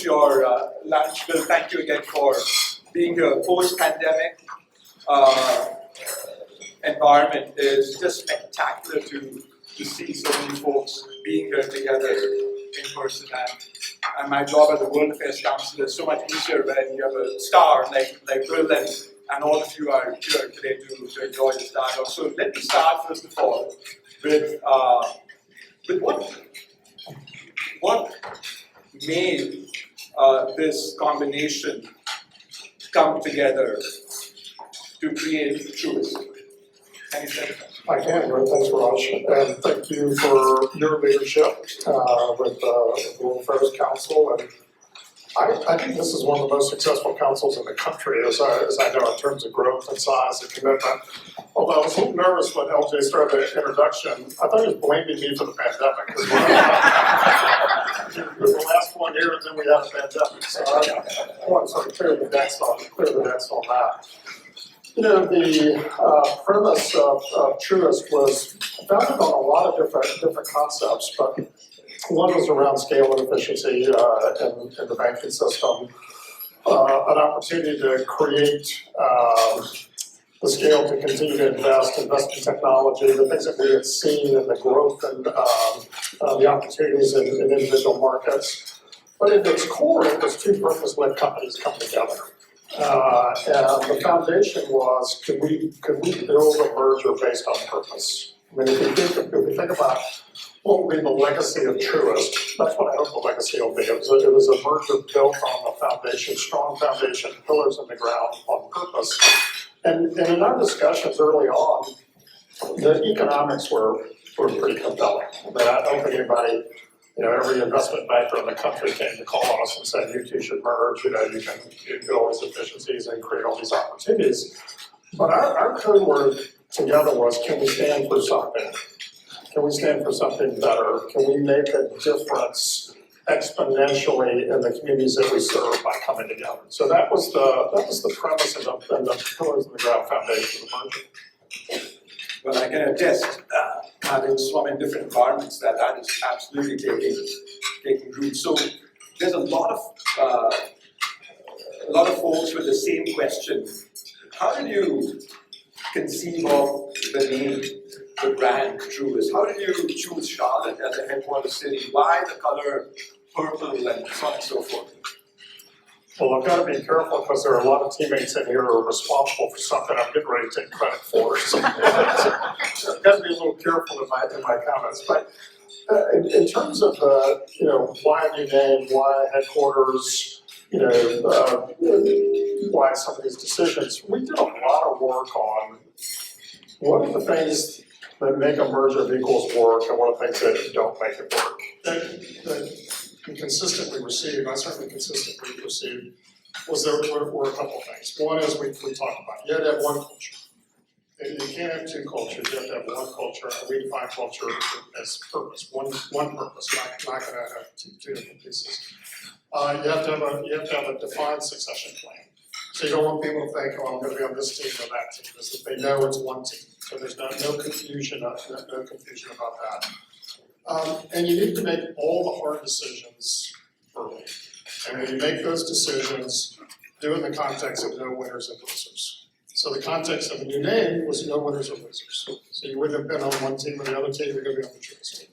finish your lunch. Bill, thank you again for being here. Post-pandemic environment is just spectacular to see so many folks being here together in person. And my job as a World Affairs Council is so much easier when you have a star like Bill and all of you are here today to enjoy this dialogue. So let me start first of all with what made this combination come together to create Truist. Can you say that? I can, right? Thanks, Raj. And thank you for your leadership with the World Affairs Council. And I think this is one of the most successful councils in the country, as I know, in terms of growth and size and commitment. Although I was a little nervous when LJ started the introduction, I thought he was blaming me for the pandemic. It was the last one here, and then we had a pandemic. So I want to sort of clear the decks on that. You know, the premise of Truist was founded on a lot of different concepts, but one was around scale and efficiency in the banking system, an opportunity to create the scale to continue to invest in technology, the things that we had seen in the growth and the opportunities in individual markets. But at its core, it was two purpose-led companies coming together. And the foundation was, could we build a merger based on purpose? I mean, if we think about what will be the legacy of Truist, that's what I hope the legacy will be. It was a merger built on the foundation, strong foundation, pillars in the ground on purpose. And in our discussions early on, the economics were pretty compelling. I mean, I don't think anybody, every investment banker in the country came to call on us and said, you two should merge, you can get all these efficiencies and create all these opportunities. But our code word together was, can we stand for something? Can we stand for something better? Can we make a difference exponentially in the communities that we serve by coming together? So that was the premise and the pillars of the ground foundation of the merger. Well, I can attest, having swum in different environments, that is absolutely taking root. So there's a lot of folks with the same question. How did you conceive of the name, the brand Truist? How did you choose Charlotte as a headquarters city? Why the color purple and so on and so forth? Well, I've got to be careful because there are a lot of teammates in here who are responsible for something I'm getting ready to take credit for. So I've got to be a little careful in my comments. But in terms of why a new name, why headquarters, why some of these decisions, we did a lot of work on what are the things that make a merger of equals work and what are the things that don't make it work. That we consistently received, I certainly consistently received, was there were a couple of things. One is we talked about, you have to have one culture. You can't have two cultures, you have to have one culture, and we define culture as purpose, one purpose, not going to have two different pieces. You have to have a defined succession plan. So you don't want people to think, oh, I'm going to be on this team or that team, because if they know it's one team. So there's no confusion about that. And you need to make all the hard decisions early. And when you make those decisions, do it in the context of no winners and losers. So the context of the new name was no winners or losers. So you wouldn't have been on one team or the other team, you're going to be on the Truist team.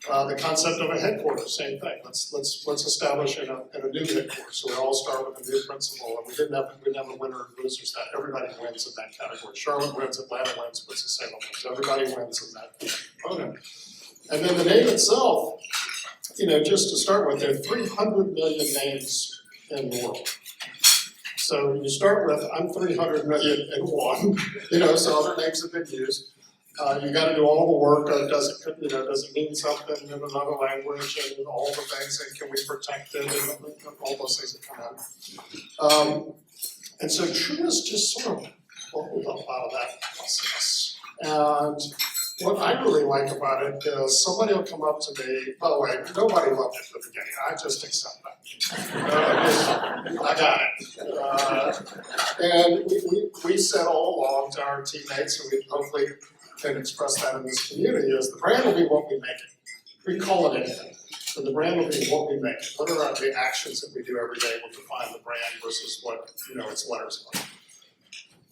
The concept of a headquarters, same thing. Let's establish in a new headquarters. So we all start with a new principle, and we didn't have a winner and losers. That everybody wins in that category. Charlotte wins, Atlanta wins, Winston-Salem wins. Everybody wins in that component. And then the name itself, just to start with, there are 300 million names in the world. So you start with, I'm 300 million in one, so other names have been used. You got to do all the work. Does it mean something in another language and all the things, and can we protect it and all those things that come in. And so Truist just sort of bubbled up out of that process. And what I really like about it is somebody will come up to me, by the way, nobody loved it at the beginning. I just accept that. I got it. And we said all along to our teammates, and we hopefully can express that in this community, is the brand will be what we make it. We call it anything. So the brand will be what we make. What are the actions that we do every day will define the brand versus what, its letters are.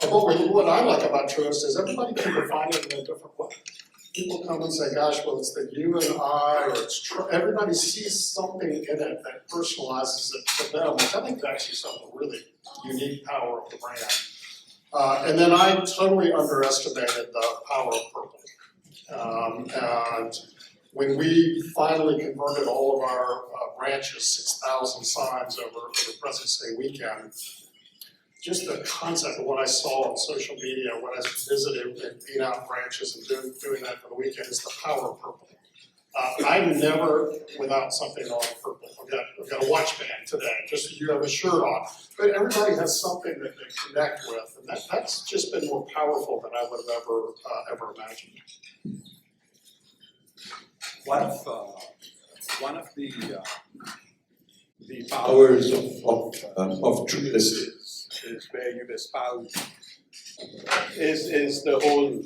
But what I like about Truist is everybody can define it in a different way. People come and say, gosh, well, it's the you and I, or it's everybody sees something in it that personalizes it to them, which I think is actually some of the really unique power of the brand. And then I totally underestimated the power of purple. And when we finally converted all of our branches, 6,000 signs over President's Day weekend, just the concept of what I saw on social media when I visited and being out in branches and doing that for the weekend is the power of purple. I'm never without something on purple. I've got a watch band today, just so you have a shirt on. But everybody has something that they connect with, and that's just been more powerful than I would have ever imagined. One of the powers of Truist is where you espouse is the whole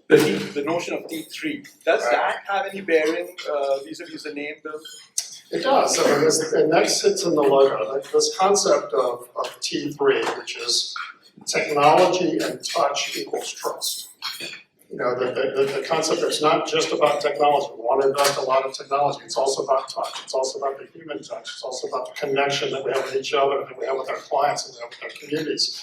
the notion of T3. Does that have any bearing vis-a-vis the name, Bill? It does, and that sits in the logo. This concept of T3, which is technology and touch equals trust. The concept that it's not just about technology. We want to invest a lot of technology. It's also about touch. It's also about the human touch. It's also about the connection that we have with each other, that we have with our clients, and we have with our communities.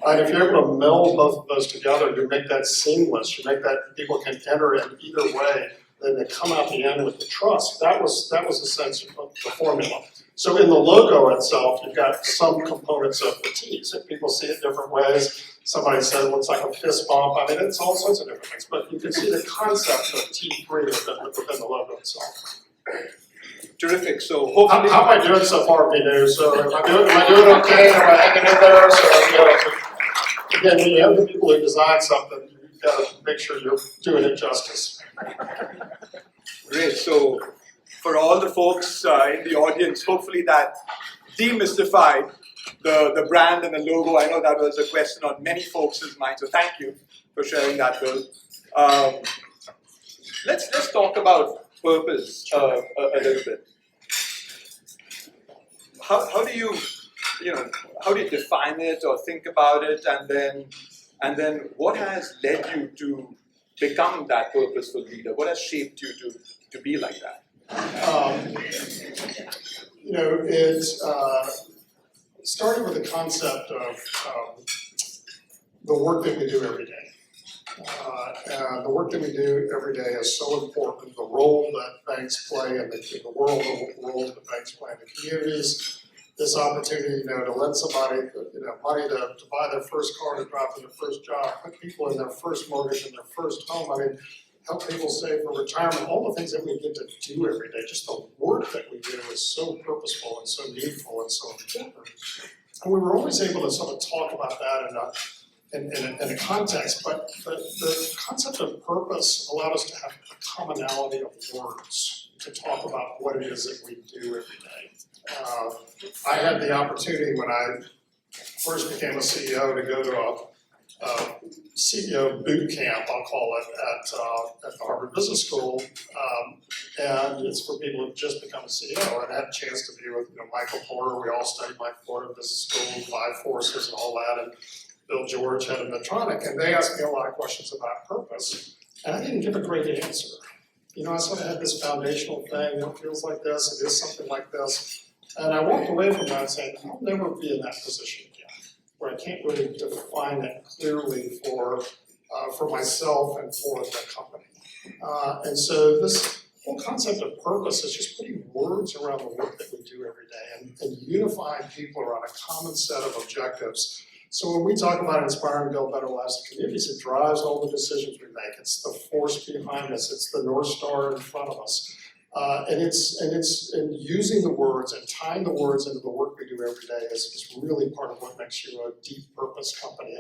And if you're able to meld both of those together, you make that seamless. You make that people can enter in either way. Then they come out the end with the trust. That was the sense of the formula. So in the logo itself, you've got some components of the T's. And people see it different ways. Somebody said it looks like a fist bump. I mean, it's all sorts of different things. But you can see the concept of T3 within the logo itself. Terrific. So hopefully, how am I doing so far, Vinu? So am I doing okay? Am I hanging in there? So again, when you have the people who design something, you've got to make sure you're doing it justice. Great. So for all the folks in the audience, hopefully that demystified the brand and the logo. I know that was a question on many folks' minds, so thank you for sharing that, Bill. Let's talk about purpose a little bit. How do you define it or think about it, and then what has led you to become that purposeful leader? What has shaped you to be like that? It started with the concept of the work that we do every day. And the work that we do every day is so important. The role that banks play in the world, the role that banks play in the communities. This opportunity, to lend somebody, money to buy their first car, to drive to their first job, put people in their first mortgage in their first home. I mean, help people save for retirement. All the things that we get to do every day. Just the work that we do is so purposeful and so needful and so important. And we were always able to sort of talk about that in a context, but the concept of purpose allowed us to have a commonality of words to talk about what it is that we do every day. I had the opportunity when I first became a CEO to go to a CEO boot camp, I'll call it, at the Harvard Business School, and it's for people who've just become a CEO. And I had a chance to be with Michael Porter. We all studied Michael Porter Business School, 5 forces and all that, and Bill George, head of Medtronic, and they asked me a lot of questions about purpose, and I didn't give a great answer. I sort of had this foundational thing, it feels like this, it is something like this, and I walked away from that saying, I'll never be in that position again, where I can't really define it clearly for myself and for the company. And so this whole concept of purpose is just putting words around the work that we do every day and unifying people around a common set of objectives. So when we talk about inspiring, build better lives and communities, it drives all the decisions we make. It's the force behind us. It's the North Star in front of us. And using the words and tying the words into the work we do every day is really part of what makes you a deep purpose company.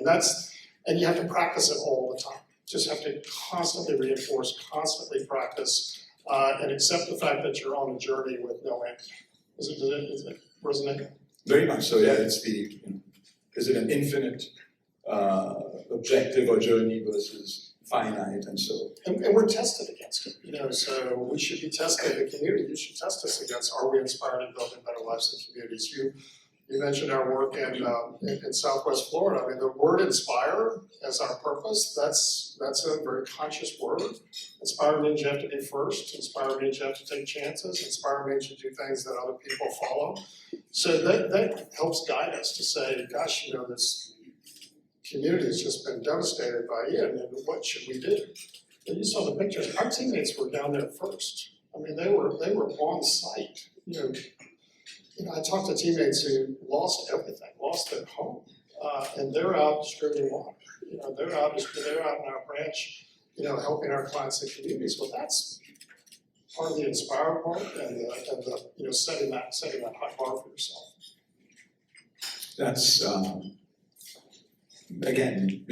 And you have to practice it all the time. Just have to constantly reinforce, constantly practice, and accept the fact that you're on a journey with no end. Does it resonate? Very much so, yeah. Is it an infinite objective or journey versus finite, and so? And we're tested against it. So we should be testing the community. You should test us against, are we inspired and building better lives in communities? You mentioned our work in Southwest Florida. I mean, the word inspire as our purpose, that's a very conscious word. Inspire means you have to be first. Inspire means you have to take chances. Inspire means you do things that other people follow. So that helps guide us to say, gosh, this community has just been devastated by it, and what should we do? And you saw the pictures. Our teammates were down there first. I mean, they were on site. I talked to teammates who lost everything, lost their home, and they're out distributing water. They're out in our branch, helping our clients and communities. Well, that's part of the inspire part and the setting that high bar for yourself. That's, again,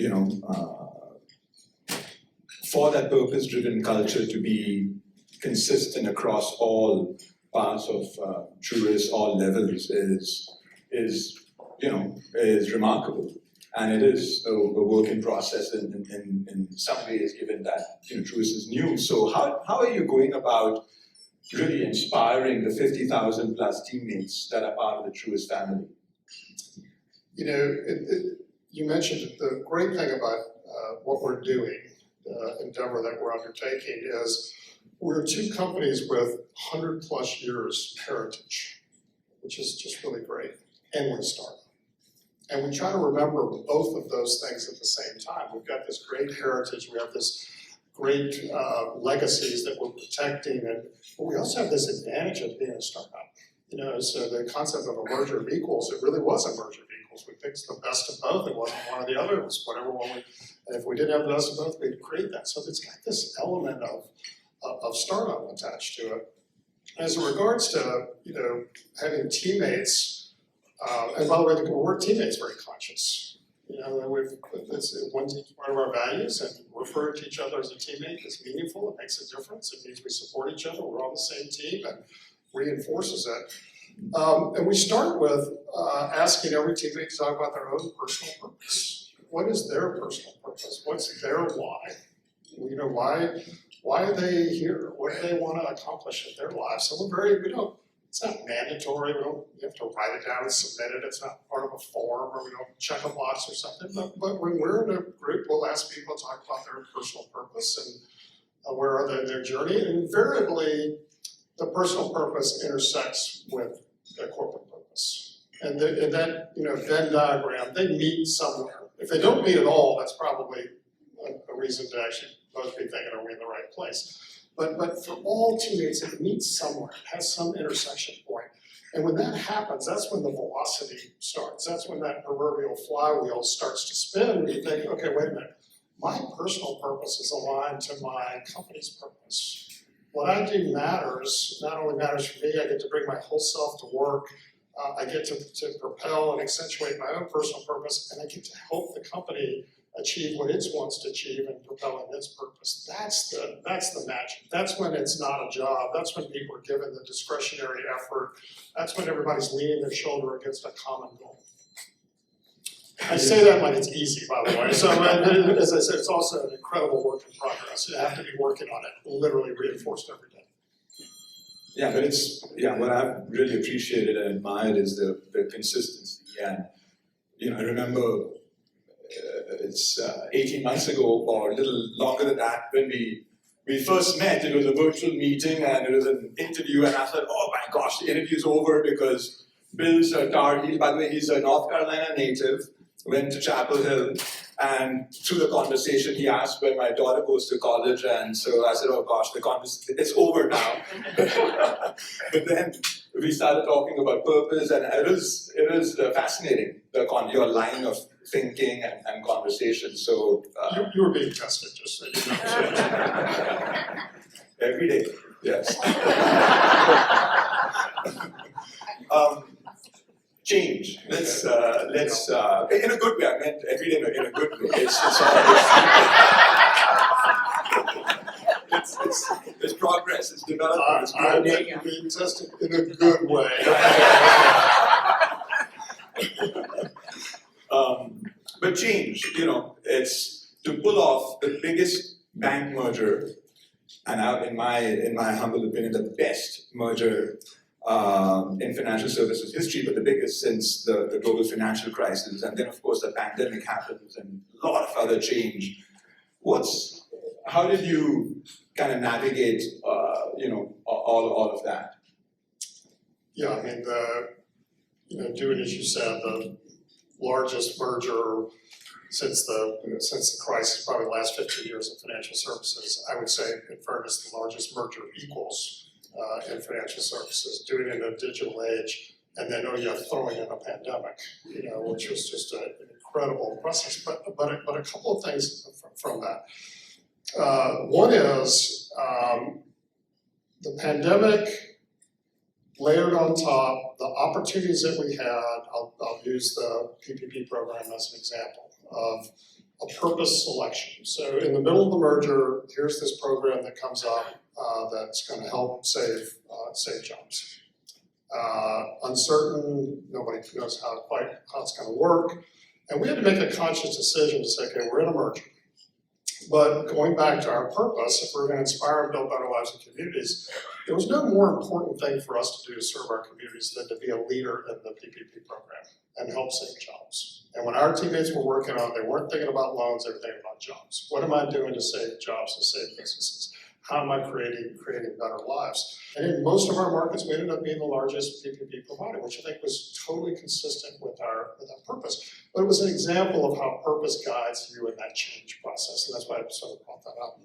for that purpose-driven culture to be consistent across all parts of Truist, all levels is remarkable, and it is a work in process in some ways, given that Truist is new. So how are you going about really inspiring the 50,000 plus teammates that are part of the Truist family? You mentioned the great thing about what we're doing, the endeavor that we're undertaking is we're two companies with 100 plus years heritage, which is just really great, and we're a startup. And we try to remember both of those things at the same time. We've got this great heritage, we have this great legacies that we're protecting, but we also have this advantage of being a startup. So the concept of a merger of equals, it really was a merger of equals. We picked the best of both. It wasn't one or the other. It was whatever one and if we didn't have the best of both, we'd create that. So it's got this element of startup attached to it. As regards to having teammates, and by the way, the word teammates very conscious. It's part of our values, and referring to each other as a teammate is meaningful. It makes a difference. It means we support each other. We're on the same team, and reinforces it. And we start with asking every teammate to talk about their own personal purpose. What is their personal purpose? What's their why? Why are they here? What do they want to accomplish in their lives? So it's not mandatory. You have to write it down and submit it. It's not part of a form, or we don't check a box or something. But when we're in a group, we'll ask people to talk about their personal purpose and where are they in their journey. And invariably, the personal purpose intersects with the corporate purpose. And that Venn diagram, they meet somewhere. If they don't meet at all, that's probably a reason to actually both be thinking, are we in the right place? But for all teammates, it meets somewhere, it has some intersection point. And when that happens, that's when the velocity starts. That's when that proverbial flywheel starts to spin, and you think, okay, wait a minute, my personal purpose is aligned to my company's purpose. What I do matters, not only matters for me, I get to bring my whole self to work, I get to propel and accentuate my own personal purpose, and I get to help the company achieve what it wants to achieve and propel in its purpose. That's the magic. That's when it's not a job. That's when people are given the discretionary effort. That's when everybody's leaning their shoulder against a common goal. I say that like it's easy, by the way. So as I said, it's also an incredible work in progress. You have to be working on it, literally reinforced every day. Yeah, but what I've really appreciated and admired is the consistency. And I remember it's 18 months ago or a little longer than that when we first met. It was a virtual meeting and it was an interview, and I thought, oh my gosh, the interview's over because Bill's a Tar Heel. By the way, he's a North Carolina native. Went to Chapel Hill, and through the conversation he asked where my daughter goes to college, and so I said, oh gosh, it's over now. But then we started talking about purpose, and it was fascinating, your line of thinking and conversation. So you were being tested, just so you know. Every day, yes. Change. Let's in a good way. I meant every day in a good way. It's progress. It's development. It's growth. I'm being tested in a good way. But change. It's to pull off the biggest bank merger and in my humble opinion, the best merger in financial services history, but the biggest since the global financial crisis. And then, of course, the pandemic happens and a lot of other change. How did you kind of navigate, all of that? Yeah, I mean, doing as you said, the largest merger since the crisis, probably the last 15 years in financial services, I would say, in fairness, the largest merger of equals in financial services, doing it in a digital age, and then throwing in a pandemic, which was just an incredible process. But a couple of things from that. One is the pandemic layered on top the opportunities that we had. I'll use the PPP program as an example of a purpose selection. So in the middle of the merger, here's this program that comes up that's going to help save jobs. Uncertain, nobody knows how it's going to work, and we had to make a conscious decision to say, okay, we're in a merger. But going back to our purpose, if we're going to inspire and build better lives and communities, there was no more important thing for us to do to serve our communities than to be a leader in the PPP program and help save jobs. And when our teammates were working on it, they weren't thinking about loans, they were thinking about jobs. What am I doing to save jobs, to save businesses? How am I creating better lives? And in most of our markets, we ended up being the largest PPP provider, which I think was totally consistent with our purpose. But it was an example of how purpose guides you in that change process, and that's why I sort of brought that up.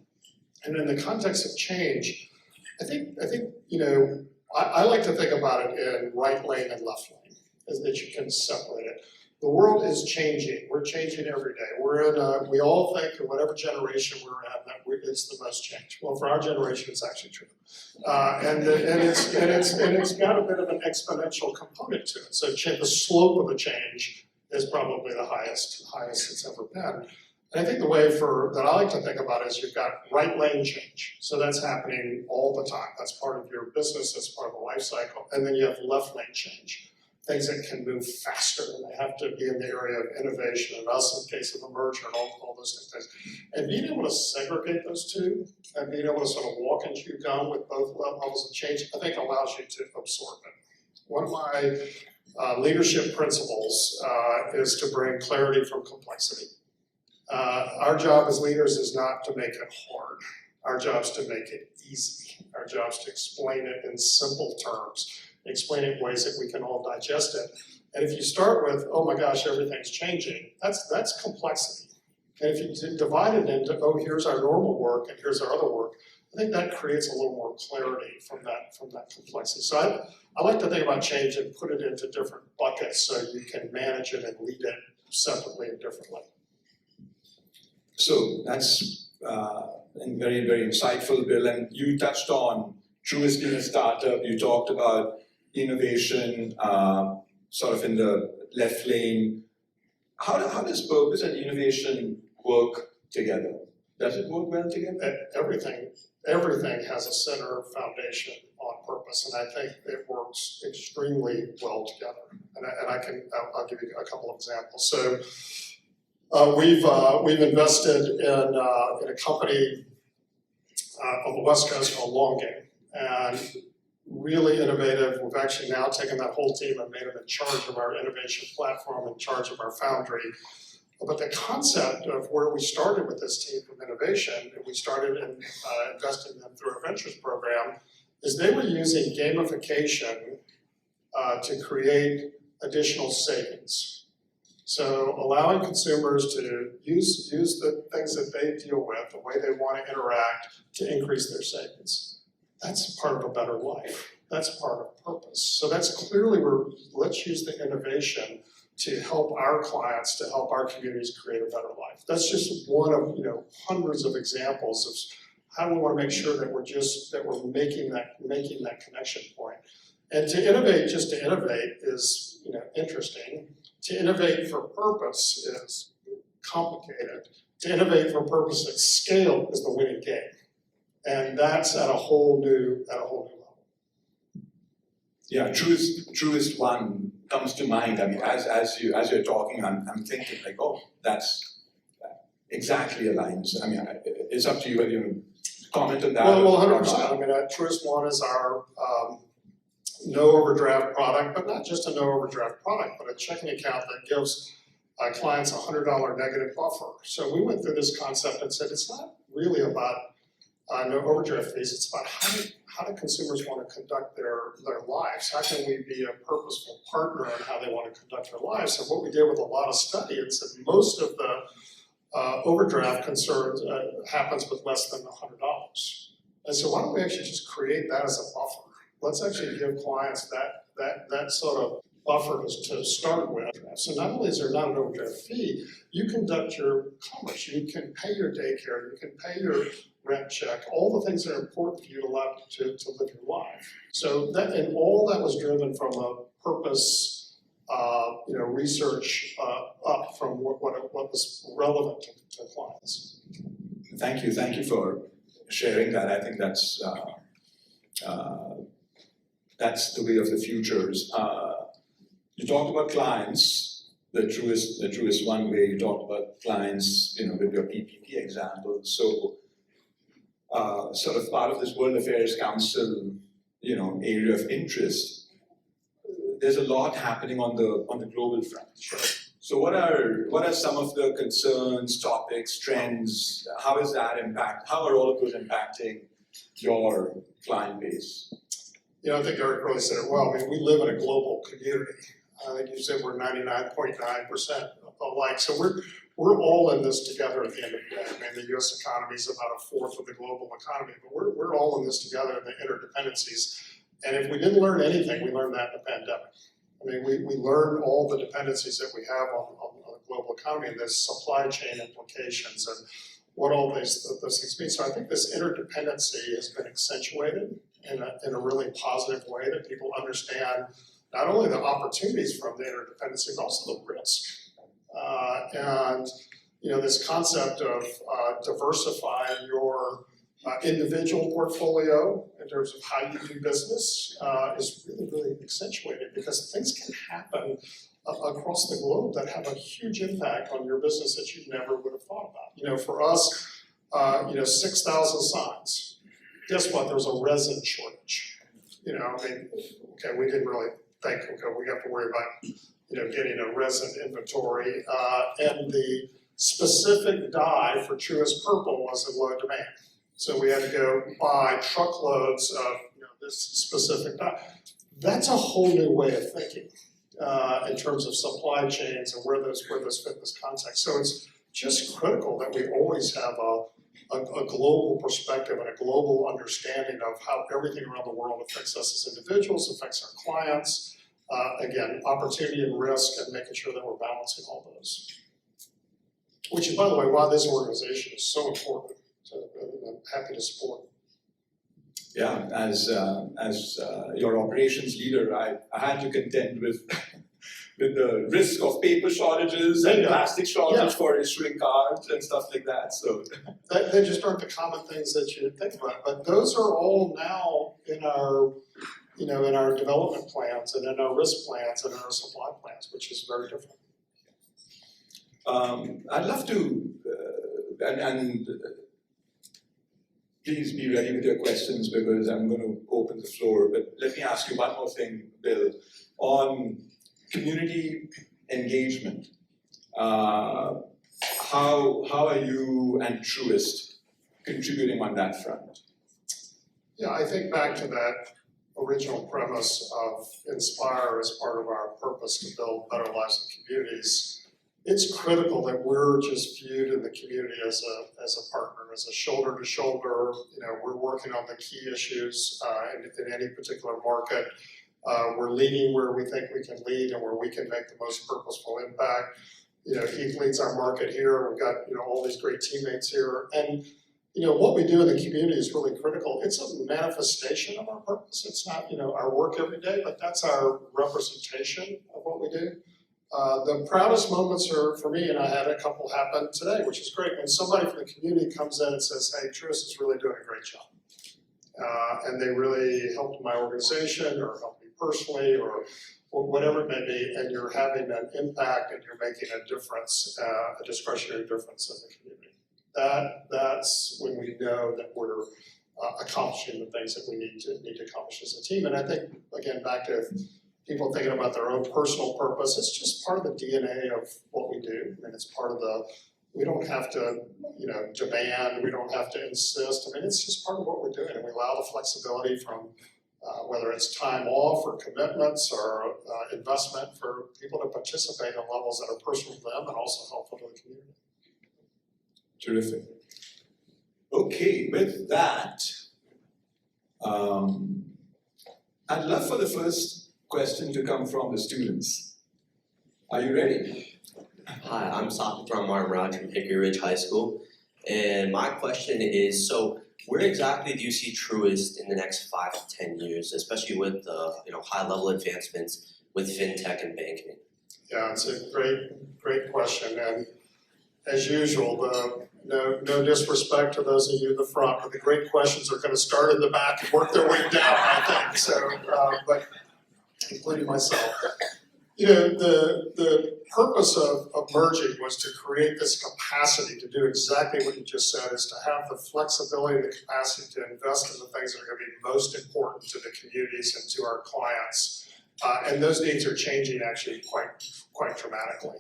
And in the context of change, I think I like to think about it in right lane and left lane, as that you can separate it. The world is changing. We're changing every day. We all think in whatever generation we're in that it's the most change. Well, for our generation, it's actually true, and it's got a bit of an exponential component to it. So the slope of the change is probably the highest it's ever been. And I think the way that I like to think about it is you've got right lane change. So that's happening all the time. That's part of your business. That's part of the life cycle. And then you have left lane change. Things that can move faster, and they have to be in the area of innovation and us in case of a merger and all those things. And being able to segregate those two and being able to sort of walk and chew gum with both levels of change, I think allows you to absorb it. One of my leadership principles is to bring clarity from complexity. Our job as leaders is not to make it hard. Our job is to make it easy. Our job is to explain it in simple terms. Explain it in ways that we can all digest it. And if you start with, oh my gosh, everything's changing, that's complexity. And if you divide it into, oh, here's our normal work and here's our other work, I think that creates a little more clarity from that complexity. So I like to think about change and put it into different buckets so you can manage it and lead it separately and differently. So that's very, very insightful, Bill. And you touched on Truist being a startup. You talked about innovation, sort of in the left lane. How does purpose and innovation work together? Does it work well together? Everything has a center foundation on purpose, and I think it works extremely well together. And I'll give you a couple of examples. So we've invested in a company on the West Coast called Long Game, and really innovative. We've actually now taken that whole team and made them in charge of our innovation platform, in charge of our foundry. But the concept of where we started with this team from innovation, and we started investing in them through our ventures program, is they were using gamification to create additional savings. So allowing consumers to use the things that they deal with, the way they want to interact, to increase their savings. That's part of a better life. That's part of purpose. So that's clearly where let's use the innovation to help our clients, to help our communities create a better life. That's just one of hundreds of examples of how we want to make sure that we're making that connection point. And to innovate just to innovate is interesting. To innovate for purpose is complicated. To innovate for purpose at scale is the winning game. And that's at a whole new level. Yeah, Truist One comes to mind. I mean, as you're talking, I'm thinking like, oh, that's exactly aligns. I mean, it's up to you whether you want to comment on that? Well, 100%. I mean, Truist One is our no overdraft product, but not just a no overdraft product, but a checking account that gives clients a $100 negative buffer. So we went through this concept and said it's not really about no overdraft fees. It's about how do consumers want to conduct their lives? How can we be a purposeful partner in how they want to conduct their lives? So what we did with a lot of study is that most of the overdraft concerns happens with less than $100. And so why don't we actually just create that as a buffer? Let's actually give clients that sort of buffer to start with. So not only is there not an overdraft fee, you conduct your commerce, you can pay your daycare, you can pay your rent check, all the things that are important for you to live your life. So that, and all that was driven from a purpose, research up from what was relevant to clients. Thank you for sharing that. I think that's the way of the futures. You talked about clients, the truest one way. You talked about clients, with your PPP example. So, sort of part of this World Affairs Council, area of interest. There's a lot happening on the global front. Sure. So, what are some of the concerns, topics, trends? How are all of those impacting your client base? I think Eric really said it well. I mean, we live in a global community. I think you said we're 99.9% alike. So we're all in this together at the end of the day. I mean, the U.S. economy is about a fourth of the global economy, but we're all in this together in the interdependencies. And if we didn't learn anything, we learned that in the pandemic. I mean, we learned all the dependencies that we have on the global economy and the supply chain implications and what all those things mean. So I think this interdependency has been accentuated in a really positive way, that people understand not only the opportunities from the interdependency, but also the risk. This concept of diversifying your individual portfolio in terms of how you do business is really, really accentuated, because things can happen across the globe that have a huge impact on your business that you never would have thought about. For us, 6,000 signs. Guess what? There's a resin shortage. We didn't really think, we have to worry about, getting a resin inventory. And the specific dye for Truist Purple was in low demand. So we had to go buy truckloads of, this specific dye. That's a whole new way of thinking in terms of supply chains and where those fit this context. So it's just critical that we always have a global perspective and a global understanding of how everything around the world affects us as individuals, affects our clients, again, opportunity and risk, and making sure that we're balancing all those. Which is, by the way, why this organization is so important. So I'm happy to support. Yeah, as your operations leader, I had to contend with the risk of paper shortages and plastic shortage for issuing cards and stuff like that. So they just aren't the common things that you think about. But those are all now in our, in our development plans and in our risk plans and in our supply plans, which is very different. I'd love to, and please be ready with your questions, because I'm going to open the floor. But let me ask you one more thing, Bill, on community engagement. How are you and Truist contributing on that front? Yeah, I think back to that original premise of Inspire as part of our purpose to build better lives and communities. It's critical that we're just viewed in the community as a partner, as a shoulder to shoulder. We're working on the key issues in any particular market. We're leading where we think we can lead and where we can make the most purposeful impact. Heath leads our market here. We've got all these great teammates here, and what we do in the community is really critical. It's a manifestation of our purpose. It's not our work every day, but that's our representation of what we do. The proudest moments are for me, and I had a couple happen today, which is great, when somebody from the community comes in and says, "Hey, Truist is really doing a great job." And they really helped my organization or helped me personally or whatever it may be, and you're having an impact and you're making a difference, a discretionary difference in the community. that's when we know that we're accomplishing the things that we need to accomplish as a team. And I think, again, back to people thinking about their own personal purpose, it's just part of the DNA of what we do. I mean, it's part of we don't have to, demand, we don't have to insist. I mean, it's just part of what we're doing. And we allow the flexibility from whether it's time off or commitments or investment for people to participate on levels that are personal to them and also helpful to the community. Terrific. Okay, with that, I'd love for the first question to come from the students. Are you ready? Hi, I'm Satya Raj from Hickory Ridge High School, and my question is, so where exactly do you see Truist in the next 5 to 10 years, especially with the high-level advancements with fintech and banking? Yeah, it's a great question, and as usual, no disrespect to those of you in the front, but the great questions are going to start in the back and work their way down, I think. So, but including myself, the purpose of merging was to create this capacity to do exactly what you just said, is to have the flexibility, the capacity to invest in the things that are going to be most important to the communities and to our clients. And those needs are changing actually quite dramatically.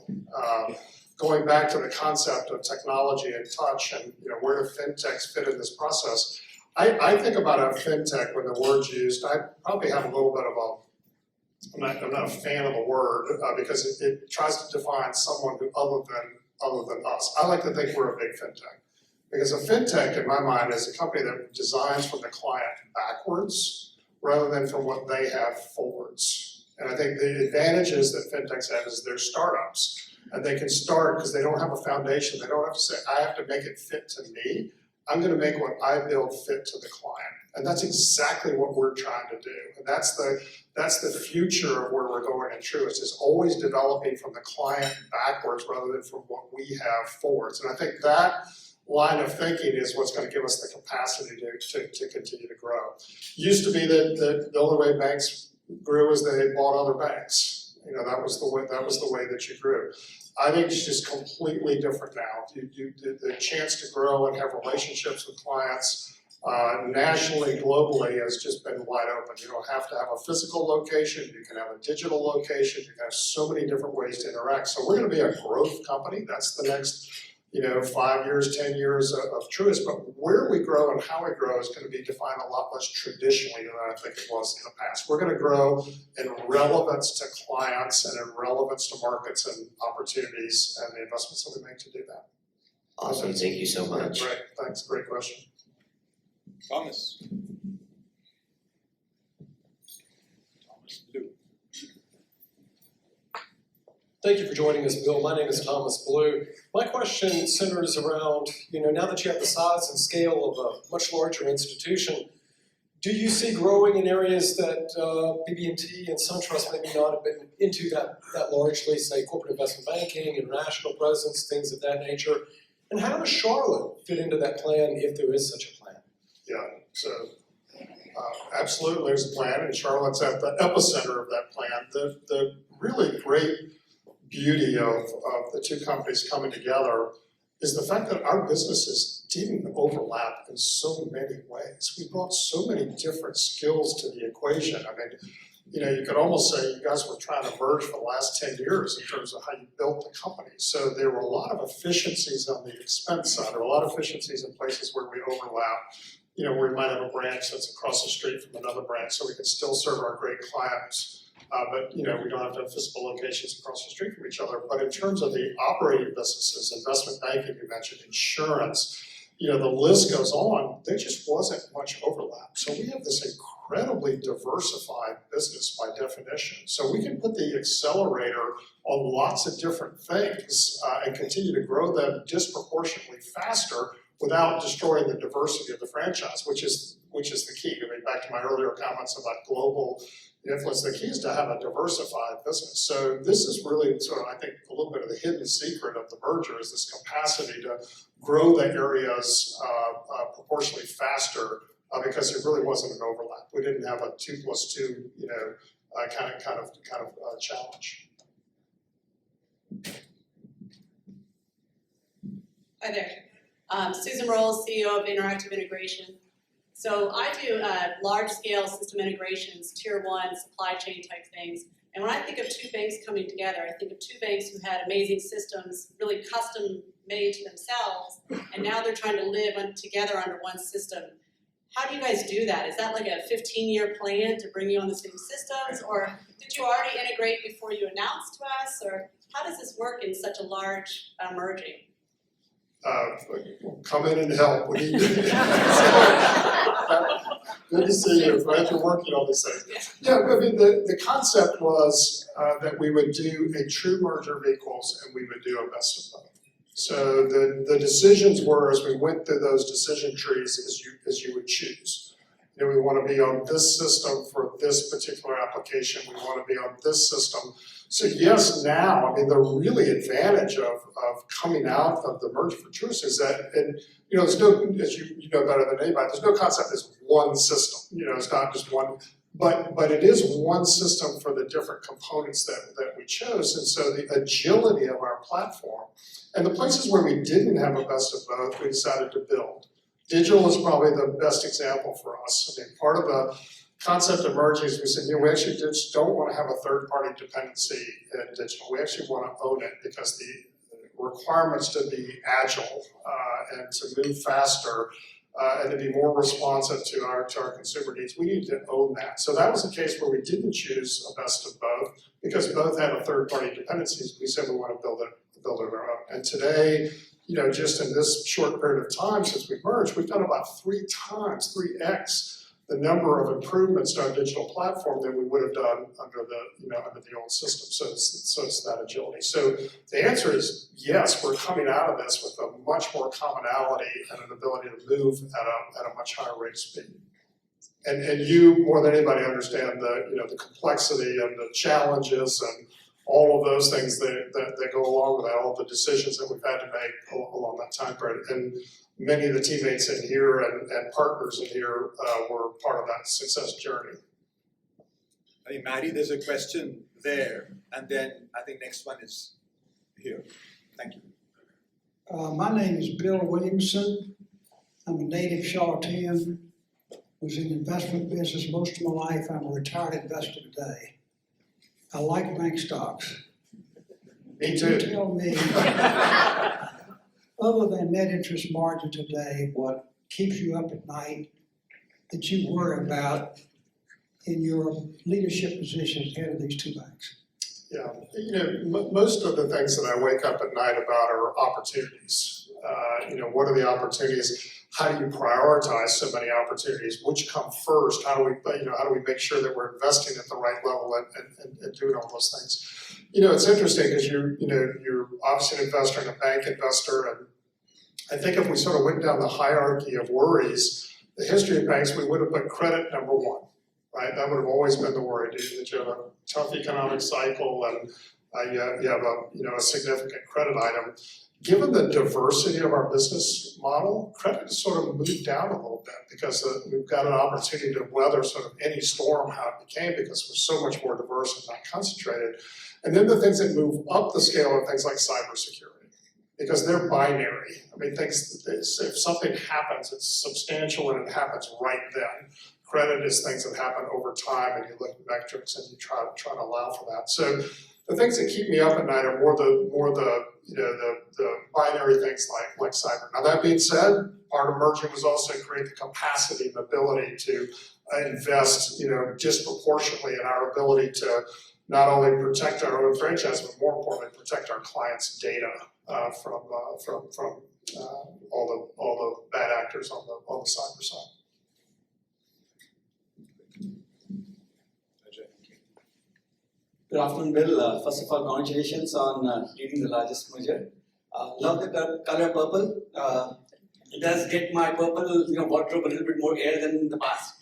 Going back to the concept of technology and touch and where do fintechs fit in this process, I think about a fintech when the word's used. I probably have a little bit of I'm not a fan of the word because it tries to define someone who other than us. I like to think we're a big fintech because a fintech in my mind is a company that designs from the client backwards rather than from what they have forwards. And I think the advantages that fintechs have is they're startups. And they can start because they don't have a foundation. They don't have to say, I have to make it fit to me. I'm going to make what I build fit to the client. And that's exactly what we're trying to do. And that's the future of where we're going in Truist, is always developing from the client backwards rather than from what we have forwards. And I think that line of thinking is what's going to give us the capacity to continue to grow. Used to be that the only way banks grew is they bought other banks. That was the way that you grew. I think it's just completely different now. The chance to grow and have relationships with clients nationally, globally, has just been wide open. You don't have to have a physical location. You can have a digital location. You can have so many different ways to interact. So we're going to be a growth company. That's the next 5 years, 10 years of Truist, but where we grow and how we grow is going to be defined a lot less traditionally than I think it was in the past. We're going to grow in relevance to clients and in relevance to markets and opportunities and the investments that we make to do that. Awesome, thank you so much. Great, thanks, great question. Thomas. Blue. Thank you for joining us, Bill. My name is Thomas Blue. My question centers around, now that you have the size and scale of a much larger institution, do you see growing in areas that BB&T and SunTrust maybe not have been into that largely, say corporate investment banking, international presence, things of that nature? And how does Charlotte fit into that plan if there is such a plan? Yeah, so absolutely there's a plan, and Charlotte's at the epicenter of that plan. The really great beauty of the two companies coming together is the fact that our businesses didn't overlap in so many ways. We brought so many different skills to the equation. I mean, you could almost say you guys were trying to merge for the last 10 years in terms of how you built the company. So there were a lot of efficiencies on the expense side, or a lot of efficiencies in places where we overlap. Where we might have a branch that's across the street from another branch, so we can still serve our great clients. But we don't have to have physical locations across the street from each other. But in terms of the operating businesses, investment banking, you mentioned insurance, the list goes on. There just wasn't much overlap. So we have this incredibly diversified business by definition. So we can put the accelerator on lots of different things and continue to grow them disproportionately faster without destroying the diversity of the franchise, which is the key. I mean, back to my earlier comments about global influence, the key is to have a diversified business. So this is really sort of, I think, a little bit of the hidden secret of the merger, is this capacity to grow the areas proportionally faster because there really wasn't an overlap. We didn't have a 2+2, kind of challenge. Hi there. Susan Rolls, CEO of Interactive Integration. So I do large-scale system integrations, tier 1, supply chain type things. And when I think of two banks coming together, I think of two banks who had amazing systems, really custom made to themselves, and now they're trying to live together under one system. How do you guys do that? Is that like a 15-year plan to bring you on the same systems, or did you already integrate before you announced to us, or how does this work in such a large merging? Come in and help. We need you. Good to see you. Glad you're working on these things. Yeah, I mean, the concept was that we would do a true merger of equals and we would do a best of both. So the decisions were, as we went through those decision trees, as you would choose. You know, we want to be on this system for this particular application. We want to be on this system. So yes, now, I mean, the really advantage of coming out of the merger for Truist is that, and you know, there's no, as you know better than anybody, there's no concept as one system. You know, it's not just one, but it is one system for the different components that we chose. And so the agility of our platform, and the places where we didn't have a best of both, we decided to build. Digital is probably the best example for us. I mean, part of the concept of merging is we said, you know, we actually just don't want to have a third-party dependency in digital. We actually want to own it because the requirements to be agile and to move faster and to be more responsive to our consumer needs, we need to own that. So that was a case where we didn't choose a best of both because both had a third-party dependencies. We said we want to build it on our own. And today, you know, just in this short period of time since we merged, we've done about 3x the number of improvements to our digital platform than we would have done under the old system. So it's that agility. So the answer is yes, we're coming out of this with a much more commonality and an ability to move at a much higher rate of speed. And you more than anybody understand the complexity and the challenges and all of those things that go along with that, all the decisions that we've had to make along that time period. And many of the teammates in here and partners in here were part of that success journey. I think, Maddie, there's a question there, and then I think next one is here. Thank you. My name is Bill Williamson. I'm a native Charlatan. Was in the investment business most of my life. I'm a retired investor today. I like bank stocks. Me too. Can you tell me, other than net interest margin today, what keeps you up at night that you worry about in your leadership position as head of these two banks? Yeah, you know, most of the things that I wake up at night about are opportunities. What are the opportunities? How do you prioritize so many opportunities? Which come first? How do we make sure that we're investing at the right level and doing all those things? You know, it's interesting because you're obviously an investor and a bank investor, and I think if we sort of went down the hierarchy of worries, the history of banks, we would have put credit number one, right? That would have always been the worry, that you have a tough economic cycle and you have a significant credit item. Given the diversity of our business model, credit has sort of moved down a little bit because we've got an opportunity to weather sort of any storm how it became because we're so much more diverse and not concentrated. And then the things that move up the scale are things like cybersecurity because they're binary. I mean, if something happens, it's substantial and it happens right then. Credit is things that happen over time and you look at metrics and you try to allow for that. So the things that keep me up at night are more the binary things like cyber. Now that being said, part of merging was also to create the capacity and ability to invest, disproportionately in our ability to not only protect our own franchise, but more importantly, protect our clients' data from all the bad actors on the cyber side. Good afternoon, Bill. First of all, congratulations on leading the largest merger. Love the color purple. It does get my purple, wardrobe a little bit more air than in the past.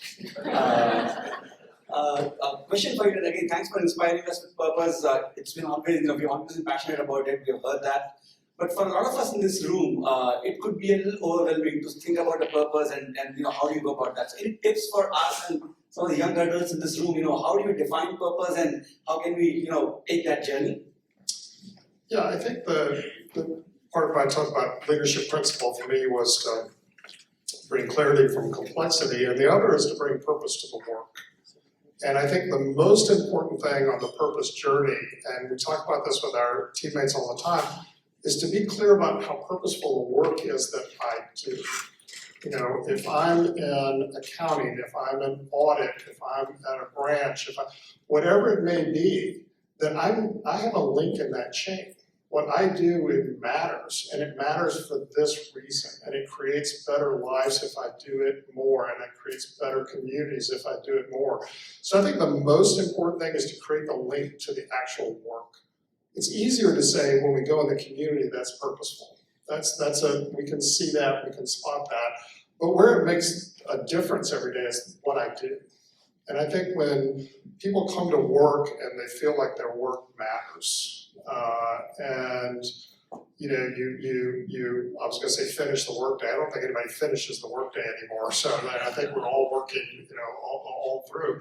A question for you, again, thanks for inspiring us with purpose. It's been always, we've always been passionate about it. We've heard that. But for a lot of us in this room, it could be a little overwhelming to think about a purpose and how do you go about that. So any tips for us and some of the young adults in this room, how do you define purpose and how can we, take that journey? Yeah, I think the part of my talk about leadership principle for me was to bring clarity from complexity, and the other is to bring purpose to the work. And I think the most important thing on the purpose journey, and we talk about this with our teammates all the time, is to be clear about how purposeful the work is that I do. You know, if I'm in accounting, if I'm in audit, if I'm at a branch, whatever it may be, then I have a link in that chain. What I do, it matters, and it matters for this reason, and it creates better lives if I do it more, and it creates better communities if I do it more. So I think the most important thing is to create the link to the actual work. It's easier to say when we go in the community that's purposeful. We can see that, we can spot that, but where it makes a difference every day is what I do. And I think when people come to work and they feel like their work matters, and you know, I was gonna say finish the workday. I don't think anybody finishes the workday anymore. So I think we're all working, you know, all through.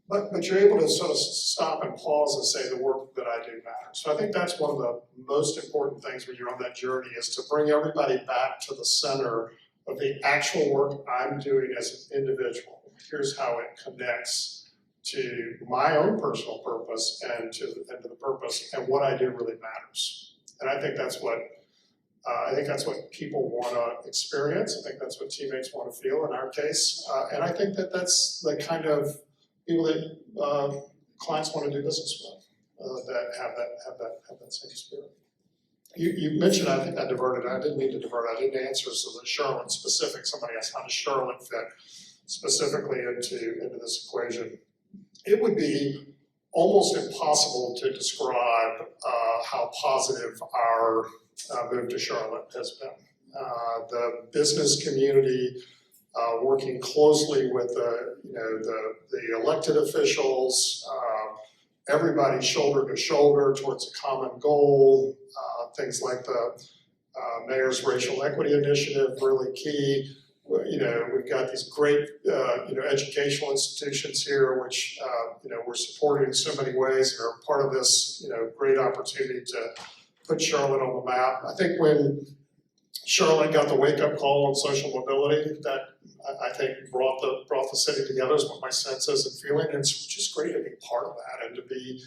But you're able to sort of stop and pause and say the work that I do matters. So I think that's one of the most important things when you're on that journey is to bring everybody back to the center of the actual work I'm doing as an individual. Here's how it connects to my own personal purpose and to the purpose, and what I do really matters. And I think that's what people want to experience. I think that's what teammates want to feel in our case, and I think that that's the kind of people that clients want to do business with, that have that same spirit. You mentioned, I think I diverted. I didn't mean to divert. I didn't answer so the Charlotte specific. Somebody asked how does Charlotte fit specifically into this equation. It would be almost impossible to describe how positive our move to Charlotte has been. The business community, working closely with the elected officials, everybody shoulder to shoulder towards a common goal. Things like the Mayor's Racial Equity Initiative, really key. You know, we've got these great, educational institutions here, which, we're supported in so many ways. They're part of this, great opportunity to put Charlotte on the map. I think when Charlotte got the wake-up call on social mobility, that I think brought the city together is what my sense is and feeling. And it's just great to be part of that and to be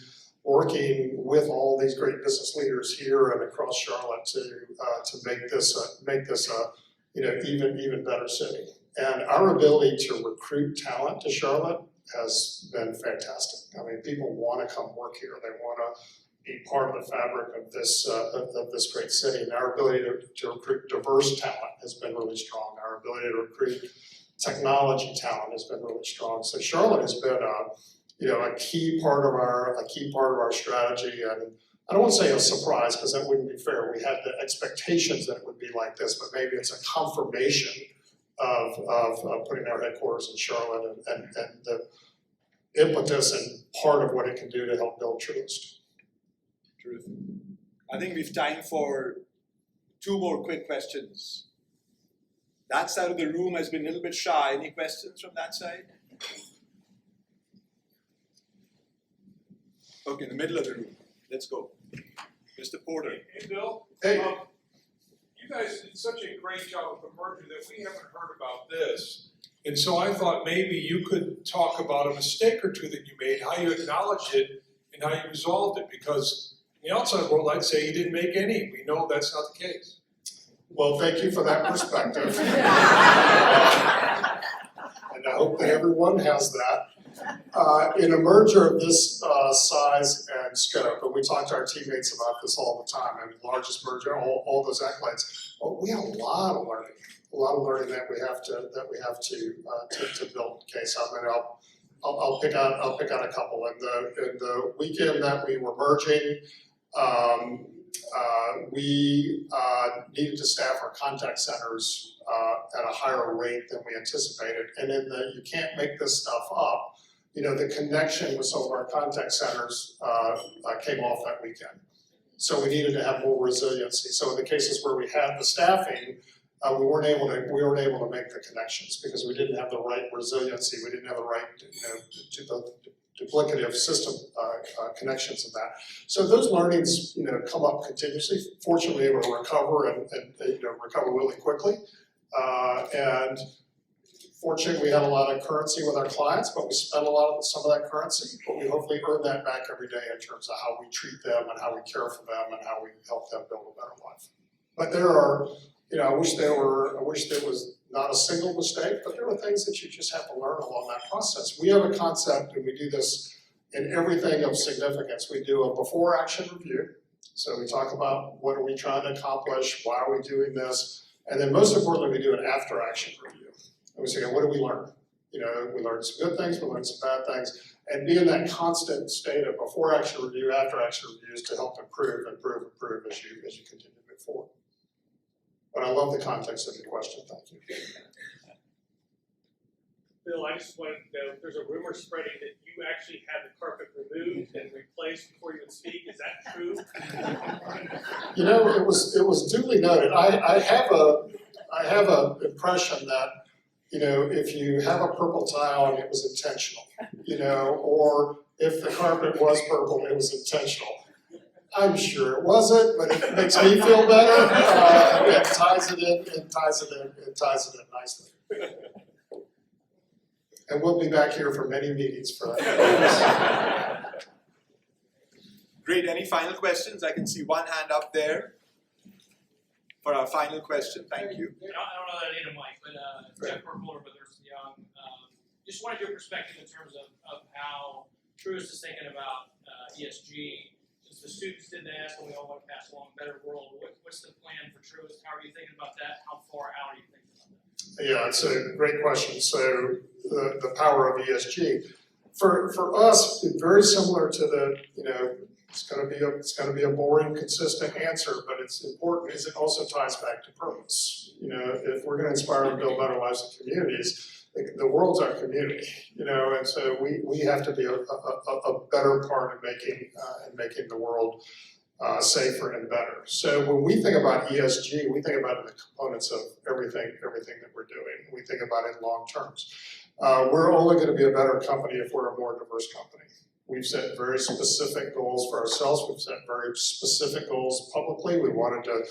working with all these great business leaders here and across Charlotte to make this a even better city. And our ability to recruit talent to Charlotte has been fantastic. I mean, people want to come work here. They want to be part of the fabric of this great city. And our ability to recruit diverse talent has been really strong. Our ability to recruit technology talent has been really strong. So Charlotte has been a key part of our strategy. And I don't want to say a surprise because that wouldn't be fair. We had the expectations that it would be like this, but maybe it's a confirmation of putting our headquarters in Charlotte and the impetus and part of what it can do to help build Truist. Terrific. I think we've time for 2 more quick questions. That side of the room has been a little bit shy. Any questions from that side? Okay, in the middle of the room. Let's go. Mr. Porter. Hey, Bill. Hey. You guys did such a great job with the merger that we haven't heard about this. And so I thought maybe you could talk about a mistake or two that you made, how you acknowledged it, and how you resolved it. Because in the outside world, I'd say you didn't make any. We know that's not the case. Well, thank you for that perspective. And I hope that everyone has that. In a merger of this size and scope, and we talk to our teammates about this all the time, and largest merger, all those accolades, we have a lot of learning that we have to build case up. And I'll pick out a couple. In the weekend that we were merging, we needed to staff our contact centers at a higher rate than we anticipated. And in the you can't make this stuff up, the connection with some of our contact centers came off that weekend. So we needed to have more resiliency. So in the cases where we had the staffing, we weren't able to make the connections because we didn't have the right resiliency. We didn't have the right duplicative system connections of that. So those learnings, come up continuously. Fortunately, able to recover and recover really quickly. And fortunately, we have a lot of currency with our clients, but we spend some of that currency, but we hopefully earn that back every day in terms of how we treat them and how we care for them and how we help them build a better life. But there are, I wish there was not a single mistake, but there are things that you just have to learn along that process. We have a concept, and we do this in everything of significance. We do a before action review. So we talk about what are we trying to accomplish, why are we doing this, and then most importantly, we do an after action review. And we say, what did we learn? We learned some good things, we learned some bad things, and be in that constant state of before action review, after action reviews to help improve as you continue to move forward. But I love the context of your question, thank you. Bill, I just wanted to know, there's a rumor spreading that you actually had the carpet removed and replaced before you would speak. Is that true? It was duly noted. I have a impression that, if you have a purple tile and it was intentional, or if the carpet was purple, it was intentional. I'm sure it wasn't, but it makes me feel better. It ties it in nicely. And we'll be back here for many meetings for that. Great, any final questions? I can see one hand up there for our final question, thank you. I don't know that I need a mic, but Jeff Burkholder with Ernst & Young. Just wanted your perspective in terms of how Truist is thinking about ESG. Since the students didn't ask, and we all want to pass along a better world, what's the plan for Truist? How are you thinking about that? How far out are you thinking about that? Yeah, it's a great question. So the power of ESG. For us, it's very similar to the, it's gonna be a boring, consistent answer, but it's important is it also ties back to purpose. If we're gonna inspire and build better lives in communities, the world's our community, and so we have to be a better part of making the world safer and better. So when we think about ESG, we think about the components of everything that we're doing. We think about it in long terms. We're only going to be a better company if we're a more diverse company. We've set very specific goals for ourselves. We've set very specific goals publicly. We wanted to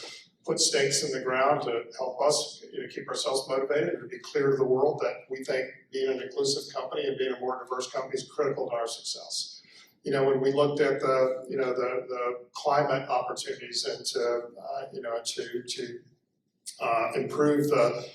put stakes in the ground to help us keep ourselves motivated and to be clear to the world that we think being an inclusive company and being a more diverse company is critical to our success. When we looked at the climate opportunities and to improve the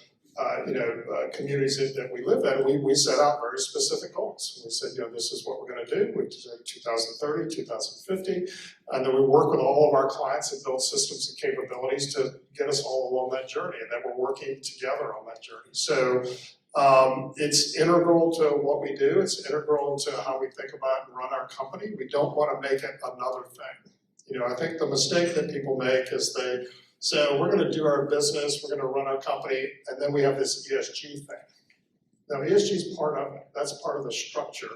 communities that we live in, we set out very specific goals. We said, this is what we're going to do. We said 2030, 2050, and then we work with all of our clients and build systems and capabilities to get us all along that journey, and then we're working together on that journey. So it's integral to what we do. It's integral to how we think about and run our company. We don't want to make it another thing. I think the mistake that people make is they say, we're going to do our business, we're going to run our company, and then we have this ESG thing. Now, ESG is part of it. That's part of the structure.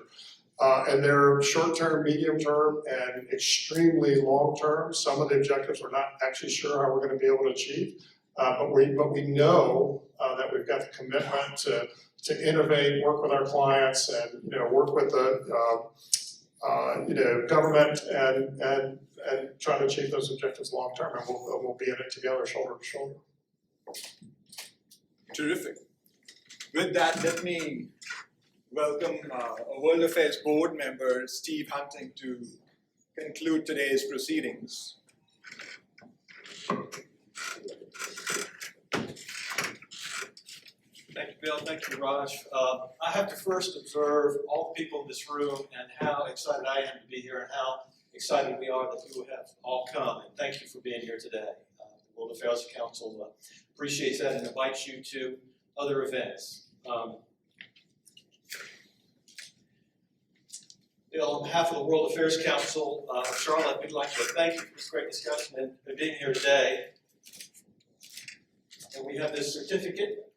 And they're short-term, medium-term, and extremely long-term. Some of the objectives we're not actually sure how we're going to be able to achieve. But we know that we've got the commitment to innovate, work with our clients, and work with the government and try to achieve those objectives long term, and we'll be in it together, shoulder to shoulder. Terrific. With that, let me welcome a World Affairs Board member, Steve Hunting, to conclude today's proceedings. Thank you, Bill. Thank you, Raj. I have to first observe all the people in this room and how excited I am to be here and how excited we are that you have all come. And thank you for being here today. The World Affairs Council appreciates that and invites you to other events. Bill, on behalf of the World Affairs Council of Charlotte, we'd like to thank you for this great discussion and being here today. And we have this certificate